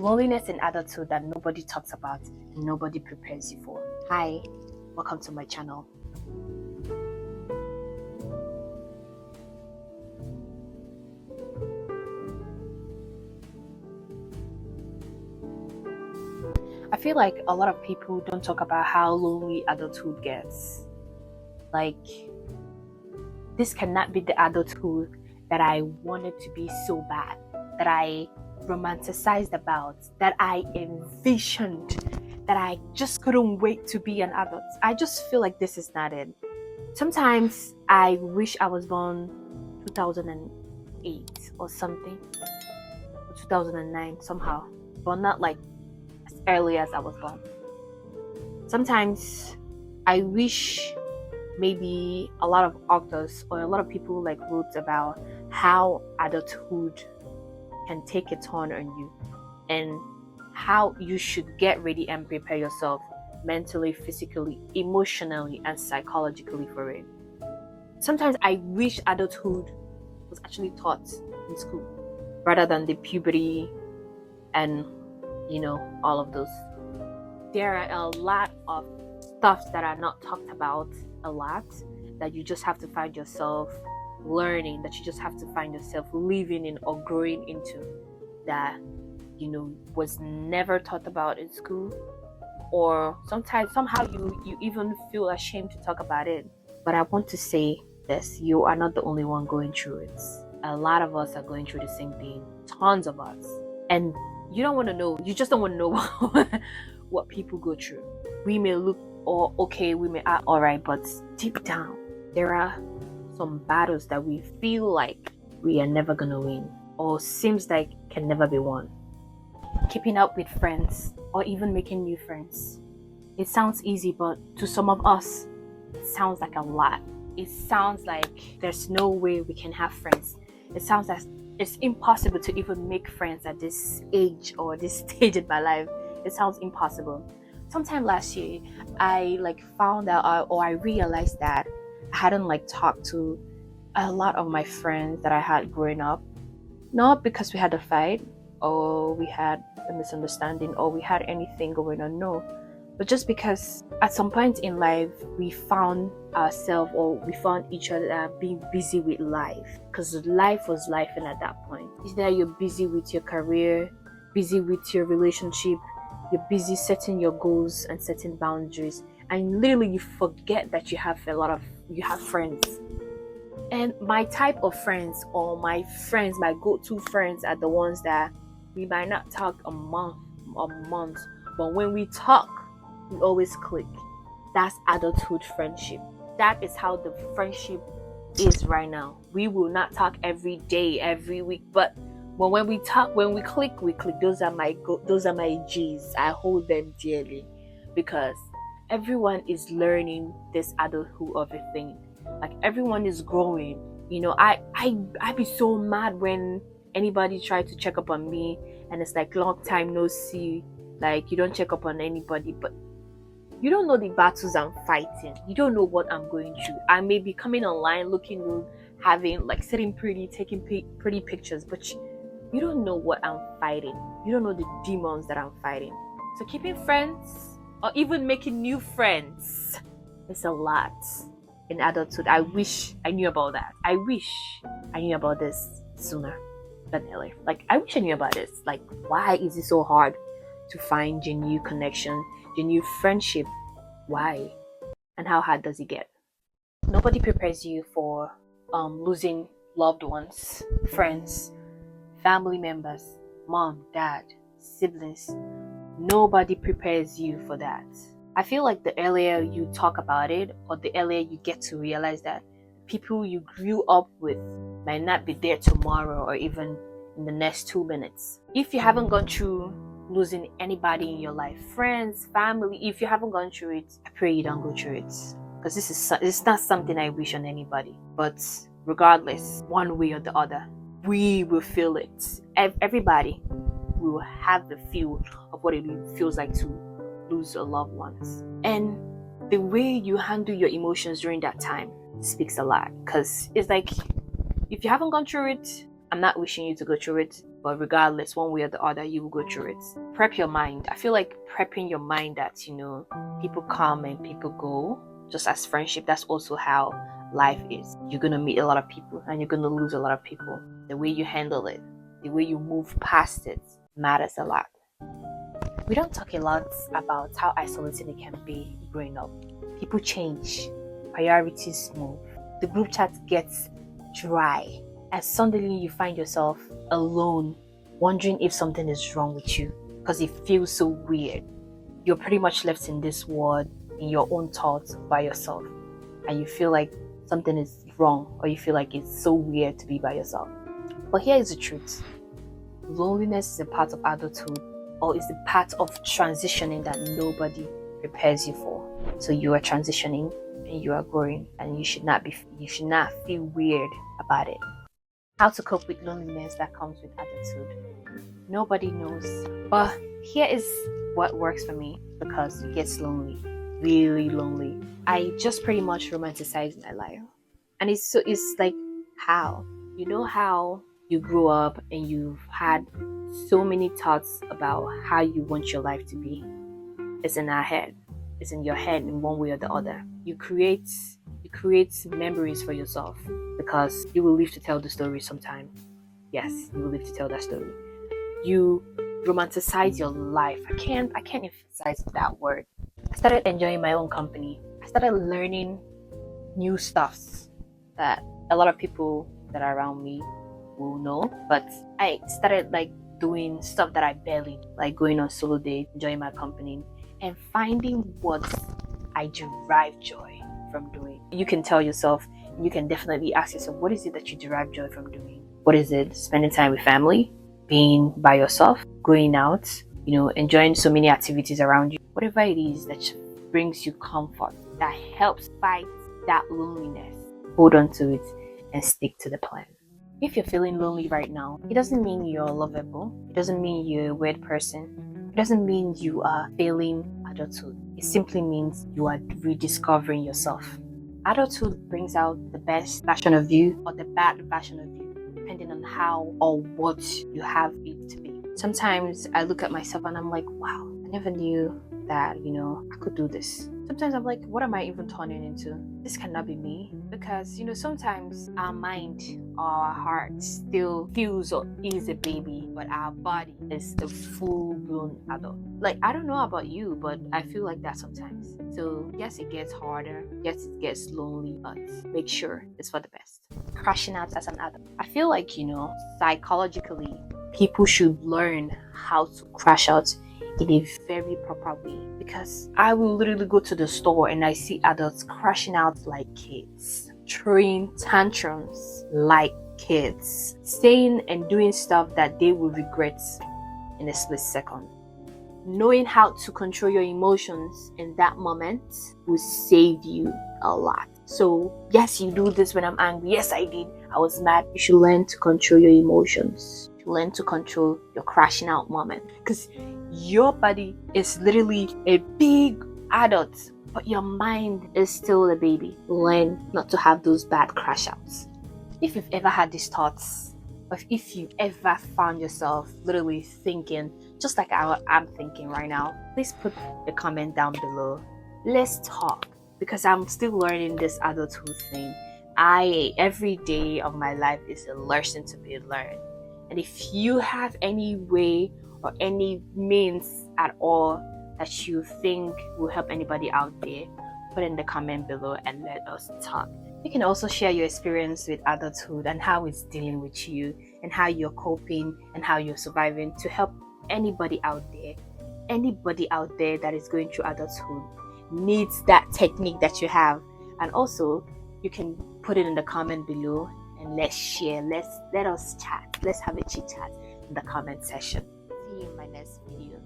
Loneliness in adulthood that nobody talks about, nobody prepares you for. Hi, welcome to my channel. I feel like a lot of people don't talk about how lonely adulthood gets. Like, this cannot be the adulthood that I wanted to be so bad, that I romanticized about, that I envisioned, that I just couldn't wait to be an adult. I just feel like this is not it. Sometimes I wish I was born 2008 or something, or 2009 somehow, but not like as early as I was born. Sometimes I wish maybe a lot of authors or a lot of people like wrote about how adulthood can take a turn on you and how you should get ready and prepare yourself mentally, physically, emotionally, and psychologically for it. Sometimes I wish adulthood was actually taught in school rather than the puberty and all of those. There are a lot of stuff that are not talked about a lot, that you just have to find yourself learning, that you just have to find yourself living in or growing into, that was never taught about in school, or sometimes somehow you even feel ashamed to talk about it. But I want to say this: you are not the only one going through it. A lot of us are going through the same thing, tons of us, and you just don't want to know what people go through. We may look okay, we may act alright, but deep down there are some battles that we feel like we are never gonna win, or seems like can never be won. Keeping up with friends or even making new friends, it sounds easy, but to some of us it sounds like a lot. It sounds like there's no way we can have friends. It sounds like it's impossible to even make friends at this age or this stage in my life. It sounds impossible. Sometime last year, I found out or I realized that I hadn't talked to a lot of my friends that I had growing up. Not because we had a fight or we had a misunderstanding or we had anything going on, no. But just because at some point in life, we found ourselves or we found each other being busy with life. Because life was life, and at that point, either you're busy with your career, busy with your relationship, you're busy setting your goals and setting boundaries, and literally you forget that you have friends. And my type of friends, or my go-to friends, are the ones that we might not talk a month, but when we talk, we always click. That's adulthood friendship. That is how the friendship is right now. We will not talk every day, every week, but when we talk, when we click. Those are my G's. I hold them dearly because everyone is learning this adulthood of a thing. Like, everyone is growing. I be so mad when anybody try to check up on me and it's like long time no see. Like, you don't check up on anybody, but you don't know the battles I'm fighting. You don't know what I'm going through. I may be coming online looking good, having sitting pretty, taking pretty pictures, but you don't know what I'm fighting. You don't know the demons that I'm fighting. So keeping friends or even making new friends is a lot in adulthood. I wish I knew about that. I wish I knew about this sooner than later. I wish I knew about this. Why is it so hard to find genuine connection, genuine friendship? Why? And how hard does it get? Nobody prepares you for losing loved ones, friends, family members, mom, dad, siblings. Nobody prepares you for that. I feel like the earlier you talk about it, or the earlier you get to realize that people you grew up with might not be there tomorrow or even in the next 2 minutes. If you haven't gone through losing anybody in your life, friends, family, if you haven't gone through it, I pray you don't go through it, because it's not something I wish on anybody. But regardless, one way or the other, we will feel it. Everybody will have the feel of what it feels like to lose a loved ones. And the way you handle your emotions during that time speaks a lot, because it's like, if you haven't gone through it, I'm not wishing you to go through it, but regardless, one way or the other, you will go through it. Prep your mind. I feel like prepping your mind that, people come and people go, just as friendship, that's also how life is. You're going to meet a lot of people and you're going to lose a lot of people. The way you handle it, the way you move past it matters a lot. We don't talk a lot about how isolating it can be growing up. People change, priorities move, the group chat gets dry, and suddenly you find yourself alone, wondering if something is wrong with you because it feels so weird. You're pretty much left in this world, in your own thoughts by yourself, and you feel like something is wrong, or you feel like it's so weird to be by yourself. But here is the truth. Loneliness is a part of adulthood, or is a part of transitioning that nobody prepares you for. So you are transitioning and you are growing, and you should not feel weird about it. How to cope with loneliness that comes with adulthood. Nobody knows. But here is what works for me, because it gets lonely. Really lonely. I just pretty much romanticize my life. And it's like, how? You know how you grew up and you've had so many thoughts about how you want your life to be. It's in our head. It's in your head in one way or the other. You create memories for yourself, because you will live to tell the story sometime. Yes, you will live to tell that story. You romanticize your life. I can't emphasize that word. I started enjoying my own company. I started learning new stuffs that a lot of people that are around me will know. But I started doing stuff that I barely like, going on solo dates, enjoying my company, and finding what I derive joy from doing. You can tell yourself, you can definitely ask yourself, what is it that you derive joy from doing? What is it? Spending time with family, being by yourself, going out, enjoying so many activities around you. Whatever it is that brings you comfort, that helps fight that loneliness, hold on to it and stick to the plan. If you're feeling lonely right now, it doesn't mean you're lovable. It doesn't mean you're a weird person. It doesn't mean you are failing adulthood. It simply means you are rediscovering yourself. Adulthood brings out the best version of you or the bad version of you, depending on how or what you have it to be. Sometimes I look at myself and I'm like, wow, I never knew that, I could do this. Sometimes I'm like, what am I even turning into? This cannot be me. Because, sometimes our mind or our heart still feels or is a baby, but our body is a full-blown adult. I don't know about you, but I feel like that sometimes. So, yes, it gets harder. Yes, it gets lonely, but make sure it's for the best. Crashing out as an adult. I feel like, psychologically, people should learn how to crash out in a very proper way, because I will literally go to the store and I see adults crashing out like kids, throwing tantrums like kids, saying and doing stuff that they will regret in a split second. Knowing how to control your emotions in that moment will save you a lot. So yes, you do this when I'm angry. Yes, I did. I was mad. You should learn to control your emotions. You should learn to control your crashing out moment, because your body is literally a big adult, but your mind is still a baby. Learn not to have those bad crash outs. If you've ever had these thoughts, or if you ever found yourself literally thinking just like I'm thinking right now, please put a comment down below. Let's talk, because I'm still learning this adulthood thing. Every day of my life is a lesson to be learned. And if you have any way or any means at all that you think will help anybody out there, put in the comment below and let us talk. You can also share your experience with adulthood and how it's dealing with you, and how you're coping and how you're surviving, to help anybody out there that is going through adulthood needs that technique that you have. And also, you can put it in the comment below and let's share. Let us chat. Let's have a chit chat in the comment section. See you in my next video.